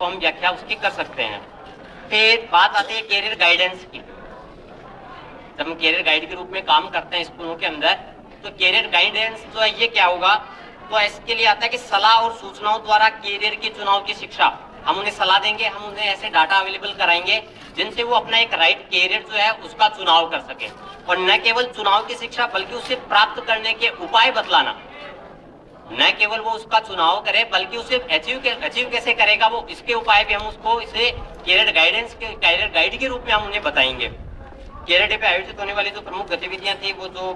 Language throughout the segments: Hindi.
हम व्याख्या उसकी कर सकते हैं। फिर बात आती है कैरियर गाइडेंस की। जब हम कैरियर गाइड के रूप में काम करते हैं स्कूलों के अंदर, तो कैरियर गाइडेंस जो है ये क्या होगा, तो इसके लिए आता है कि सलाह और सूचनाओं द्वारा कैरियर के चुनाव की शिक्षा। हम उन्हें सलाह देंगे, हम उन्हें ऐसे डाटा अवेलेबल कराएंगे जिनसे वो अपना एक राइट कैरियर जो है उसका चुनाव कर सके, और न केवल चुनाव की शिक्षा बल्कि उसे प्राप्त करने के उपाय बतलाना। न केवल वो उसका चुनाव करे बल्कि उसे अचीव कैसे करेगा वो, इसके उपाय भी हम उसको इसे कैरियर गाइडेंस के कैरियर गाइड के रूप में हम उन्हें बताएंगे। कैरियर डे पे आयोजित होने वाली जो प्रमुख गतिविधियां थी, वो जो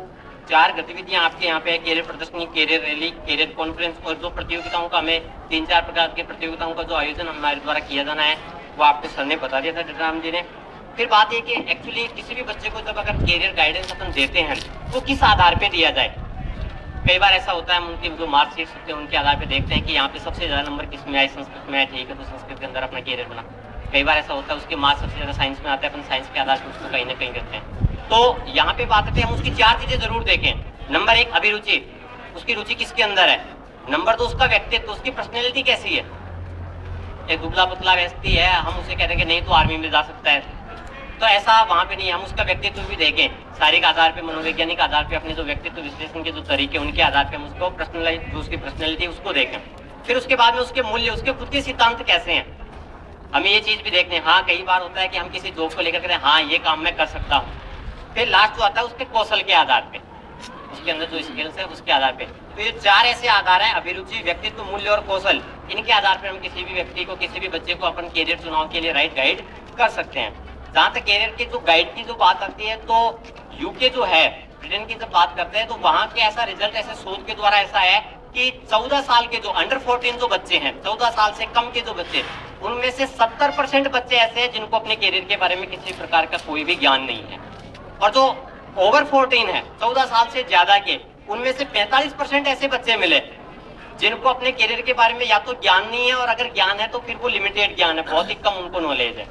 4 गतिविधियां आपके यहाँ पे, कैरियर प्रदर्शनी, कैरियर रैली, कैरियर कॉन्फ्रेंस, और जो प्रतियोगिताओं का हमें 3-4 प्रकार के प्रतियोगिताओं का जो आयोजन हमारे द्वारा किया जाना है, वो आपको सर ने बता दिया था, डॉक्टर जी ने। फिर बात है कि एक्चुअली किसी भी बच्चे को जब अगर कैरियर गाइडेंस अपन देते हैं तो किस आधार पे दिया जाए। कई बार ऐसा होता है, हम उनकी जो मार्कशीट होते हैं उनके आधार पे देखते हैं कि यहाँ पे सबसे ज्यादा नंबर किस में आए, संस्कृत में आए, ठीक है तो संस्कृत के अंदर अपना कैरियर बना। कई बार ऐसा होता है उसके मार्क्स सबसे ज्यादा साइंस में आते हैं, अपन साइंस के आधार पर उसको कहीं ना कहीं करते हैं। तो यहाँ पे बात आती है, हम उसकी 4 चीजें जरूर देखें। नंबर 1 अभिरुचि, उसकी रुचि किसके अंदर है। नंबर 2 उसका व्यक्तित्व, उसकी पर्सनैलिटी कैसी है। एक दुबला पतला व्यक्ति है, हम उसे कहते हैं कि नहीं तो आर्मी में जा सकता है, तो ऐसा वहां पे नहीं, हम उसका व्यक्तित्व भी देखें। शारीरिक आधार पे, मनोवैज्ञानिक आधार पे, अपने जो व्यक्तित्व विश्लेषण के जो तरीके उनके आधार पे हम उसको जो उसकी पर्सनैलिटी उसको देखें। फिर उसके बाद में उसके मूल्य, उसके खुद के सिद्धांत कैसे हैं, हमें ये चीज भी देखते हैं। हाँ, कई बार होता है कि हम किसी जॉब को लेकर कहते हैं हाँ ये काम मैं कर सकता हूँ। फिर लास्ट जो आता है उसके कौशल के आधार पे, उसके अंदर जो स्किल्स है उसके आधार पे। तो ये 4 ऐसे आधार हैं, अभिरुचि, व्यक्तित्व, मूल्य और कौशल। इनके आधार पर हम किसी भी व्यक्ति को, किसी भी बच्चे को अपन कैरियर चुनाव के लिए राइट गाइड कर सकते हैं। जहाँ तक कैरियर की जो गाइड की जो बात आती है, तो यूके जो है, ब्रिटेन की जब बात करते हैं, तो वहाँ के ऐसा रिजल्ट, ऐसे शोध के द्वारा ऐसा है कि 14 साल के जो अंडर 14 जो बच्चे हैं, 14 साल से कम के जो बच्चे, उनमें से 70% बच्चे ऐसे हैं जिनको अपने कैरियर के बारे में किसी प्रकार का कोई भी ज्ञान नहीं है। और जो ओवर 14 है, 14 साल से ज्यादा के, उनमें से 45% ऐसे बच्चे मिले जिनको अपने कैरियर के बारे में या तो ज्ञान नहीं है, और अगर ज्ञान है तो फिर वो लिमिटेड ज्ञान है, बहुत ही कम उनको नॉलेज है।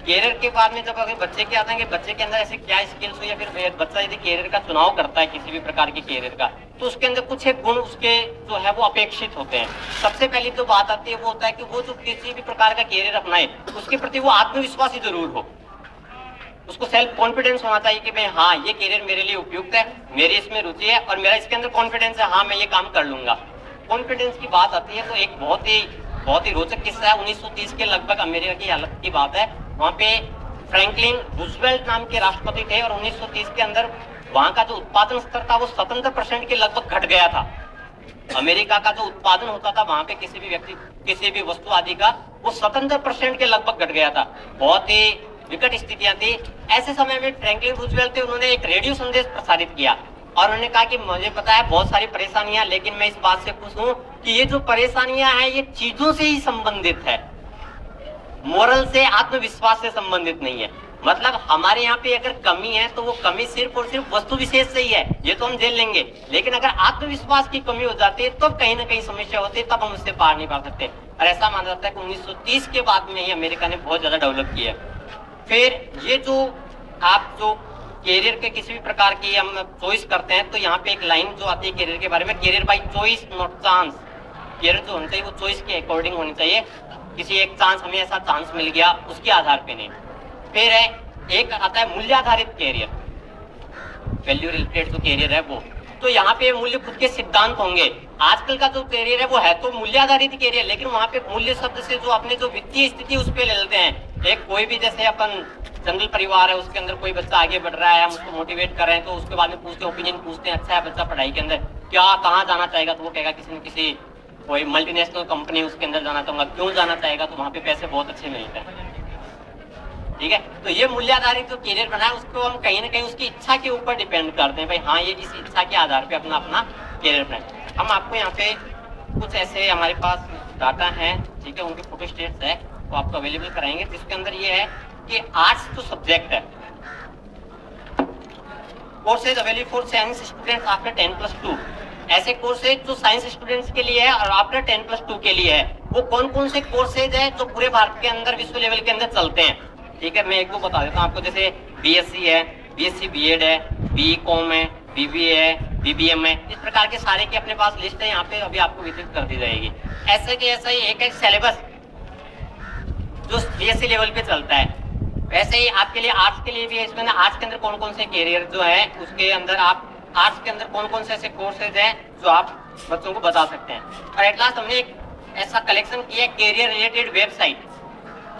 कैरियर के बाद में जब अगर बच्चे के आते हैं कि बच्चे के अंदर ऐसे क्या स्किल्स हो, या फिर बच्चा यदि कैरियर का चुनाव करता है किसी भी प्रकार के कैरियर का, तो उसके अंदर कुछ एक गुण उसके जो है वो अपेक्षित होते हैं। सबसे पहली जो बात आती है वो होता है कि वो जो किसी भी प्रकार का कैरियर अपनाए उसके प्रति वो आत्मविश्वासी जरूर हो, उसको सेल्फ कॉन्फिडेंस होना चाहिए कि भाई हाँ ये कैरियर मेरे लिए उपयुक्त है, मेरी इसमें रुचि है और मेरा इसके अंदर कॉन्फिडेंस है, हाँ मैं ये काम कर लूंगा। कॉन्फिडेंस की बात आती है तो एक बहुत ही रोचक किस्सा है। 1930 के लगभग अमेरिका की हालत की बात है। वहाँ पे फ्रैंकलिन रूजवेल्ट नाम के राष्ट्रपति थे, और 1930 के अंदर वहाँ का जो उत्पादन स्तर था वो 77% के लगभग घट गया था। अमेरिका का जो उत्पादन होता था वहाँ पे किसी भी व्यक्ति, किसी भी वस्तु आदि का, वो 77% के लगभग घट गया था। बहुत ही विकट स्थितियां थी। ऐसे समय में फ्रैंकलिन रूजवेल्ट थे, उन्होंने एक रेडियो संदेश प्रसारित किया और उन्होंने कहा कि मुझे पता है बहुत सारी परेशानियां, लेकिन मैं इस बात से खुश हूं कि ये जो परेशानियां हैं ये चीजों से ही संबंधित है, मोरल से, आत्मविश्वास से संबंधित नहीं है। मतलब हमारे यहाँ पे अगर कमी है तो वो कमी सिर्फ और सिर्फ वस्तु विशेष से ही है, ये तो हम झेल लेंगे, लेकिन अगर आत्मविश्वास की कमी हो जाती है तब कहीं ना कहीं समस्या होती है, तब हम उससे पार नहीं पा सकते। और ऐसा माना जाता है कि 1930 के बाद में ही अमेरिका ने बहुत ज्यादा डेवलप किया। फिर ये जो आप जो कैरियर के किसी भी प्रकार की हम चॉइस करते हैं, तो यहाँ पे एक लाइन जो आती है कैरियर के बारे में, career by choice not chance. Career जो होना चाहिए वो चॉइस के अकॉर्डिंग होनी चाहिए, किसी एक चांस, हमें ऐसा चांस मिल गया उसके आधार पे नहीं। फिर है एक आता है मूल्य आधारित कैरियर, वैल्यू रिलेटेड जो कैरियर है वो, तो यहाँ पे मूल्य खुद के सिद्धांत होंगे। आजकल का जो कैरियर है वो है तो मूल्य आधारित कैरियर, लेकिन वहाँ पे मूल्य शब्द से जो अपने जो वित्तीय स्थिति उस पे ले लेते हैं। एक कोई भी जैसे अपन जनरल परिवार है, उसके अंदर कोई बच्चा आगे बढ़ रहा है, हम उसको मोटिवेट कर रहे हैं, तो उसके बाद में पूछते हैं, ओपिनियन पूछते हैं, अच्छा है बच्चा पढ़ाई के अंदर क्या, कहाँ जाना चाहेगा, तो वो कहेगा किसी न किसी कोई मल्टीनेशनल कंपनी उसके अंदर जाना चाहूंगा। क्यों जाना चाहेगा, तो वहाँ पे पैसे बहुत अच्छे मिलते हैं। ठीक है, तो ये मूल्य आधारित जो कैरियर बना है उसको हम कहीं ना कहीं उसकी इच्छा के ऊपर डिपेंड करते हैं, भाई हाँ ये इस इच्छा के आधार पे अपना अपना कैरियर बनाए। हम आपको यहाँ पे कुछ ऐसे हमारे पास डाटा है, ठीक है, उनके फोटो स्टेट्स है, वो आपको अवेलेबल कराएंगे, जिसके अंदर ये है कि आर्ट्स जो सब्जेक्ट है, courses available for science students after 10+2, ऐसे कोर्सेज जो साइंस स्टूडेंट्स के लिए है और आफ्टर 10+2 के लिए है। वो कौन कौन से कोर्सेज है जो पूरे भारत के अंदर, विश्व लेवल के अंदर चलते हैं। ठीक है, मैं एक दो बता देता हूँ आपको, जैसे बीएससी है, बीएससी बीएड है, बीकॉम है, बीबीए है, बीबीएम है, इस प्रकार के सारे की अपने पास लिस्ट है, यहाँ पे अभी आपको वितरित कर दी जाएगी। ऐसे के ऐसा ही एक सिलेबस जो बीएससी लेवल पे चलता है। वैसे ही आपके लिए आर्ट्स के लिए भी है, इसमें ना आर्ट्स के अंदर कौन कौन से कैरियर जो है, उसके अंदर आप आर्ट्स के अंदर कौन कौन से ऐसे कोर्सेज हैं जो आप बच्चों को बता सकते हैं। और एट लास्ट हमने एक ऐसा कलेक्शन किया कैरियर रिलेटेड वेबसाइट,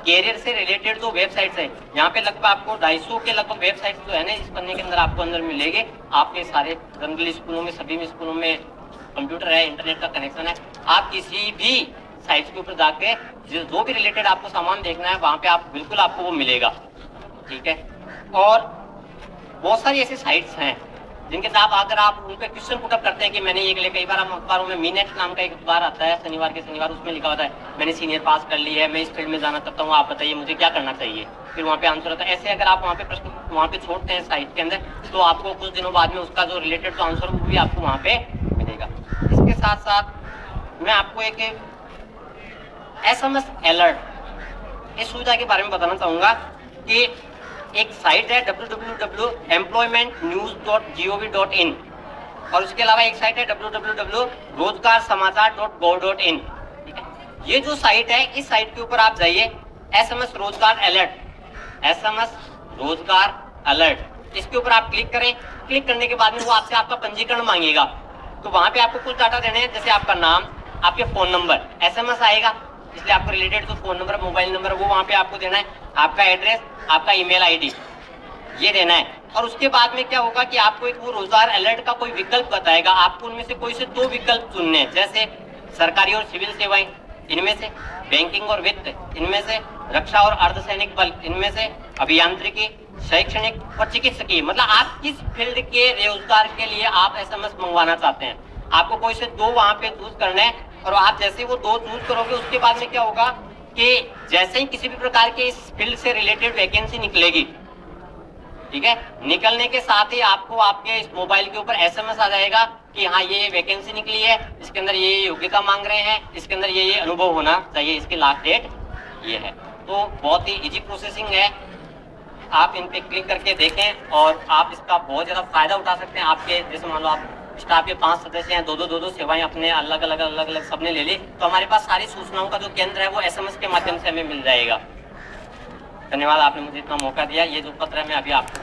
कैरियर से रिलेटेड जो वेबसाइट्स है, यहाँ पे लगभग आपको 250 के लगभग वेबसाइट्स जो है ना इस पन्ने के अंदर आपको अंदर मिलेंगे। आपके सारे जनरल स्कूलों में, सभी स्कूलों में कंप्यूटर है, इंटरनेट का कनेक्शन है। आप किसी भी साइट्स के ऊपर जाके जो भी रिलेटेड आपको सामान देखना है वहाँ पे आप बिल्कुल आपको वो मिलेगा, ठीक है। और बहुत सारी ऐसी साइट्स हैं जिनके साथ अगर आप उन पे क्वेश्चन पुटअप करते हैं कि मैंने ये कई बार हम अखबारों में मीनेट नाम का एक अखबार आता है शनिवार के शनिवार, उसमें लिखा होता है मैंने सीनियर पास कर ली है, मैं इस फील्ड में जाना चाहता हूँ, आप बताइए मुझे क्या करना चाहिए। फिर वहाँ पे आंसर होता है। ऐसे अगर आप वहाँ पे प्रश्न वहाँ पे छोड़ते हैं साइट के अंदर, तो आपको कुछ दिनों बाद में उसका जो रिलेटेड जो आंसर वो भी आपको वहाँ पे मिलेगा। इसके साथ साथ मैं आपको एक SMS अलर्ट इस सुविधा के बारे में बताना चाहूँगा कि एक साइट है www.employmentnews.gov.in और उसके अलावा एक साइट है www.rozgarsamaachar.gov.in। ठीक है, ये जो साइट है इस साइट के ऊपर आप जाइए, SMS रोजगार अलर्ट, SMS रोजगार अलर्ट, इसके ऊपर आप क्लिक करें। क्लिक करने के बाद में वो आपसे आपका पंजीकरण मांगेगा। तो वहां पे आपको कुछ डाटा देने हैं, जैसे आपका नाम, आपके फोन नंबर, SMS आएगा इसलिए आपको रिलेटेड जो फोन नंबर, मोबाइल नंबर वो वहां पे आपको देना है, आपका एड्रेस, आपका ईमेल आईडी ये देना है। और उसके बाद में क्या होगा कि आपको एक वो रोजगार अलर्ट का कोई विकल्प बताएगा, आपको उनमें से कोई से 2 विकल्प चुनने हैं, जैसे सरकारी और सिविल सेवाएं इनमें से, बैंकिंग और वित्त इनमें से, रक्षा और अर्धसैनिक बल इनमें से, अभियांत्रिकी, शैक्षणिक और चिकित्सकीय। मतलब आप किस फील्ड के रोजगार के लिए आप SMS मंगवाना चाहते हैं, आपको कोई से 2 वहां पे चूज करना है। और आप जैसे वो 2 चूज करोगे उसके बाद में क्या होगा कि जैसे ही किसी भी प्रकार के इस फील्ड से रिलेटेड वैकेंसी निकलेगी, ठीक है, निकलने के साथ ही आपको आपके इस मोबाइल के ऊपर SMS आ जाएगा कि हाँ ये वैकेंसी निकली है, इसके अंदर ये योग्यता मांग रहे हैं, इसके अंदर ये अनुभव होना चाहिए, इसकी लास्ट डेट ये है। तो बहुत ही इजी प्रोसेसिंग है, आप इन पे क्लिक करके देखें और आप इसका बहुत ज्यादा फायदा उठा सकते हैं। आपके जैसे मान लो आप स्टाफ के 5 सदस्य हैं, दो सेवाएं अपने अलग अलग सबने ले ली, तो हमारे पास सारी सूचनाओं का जो केंद्र है वो SMS के माध्यम से हमें मिल जाएगा। धन्यवाद, आपने मुझे इतना मौका दिया। ये जो पत्र है मैं अभी आपको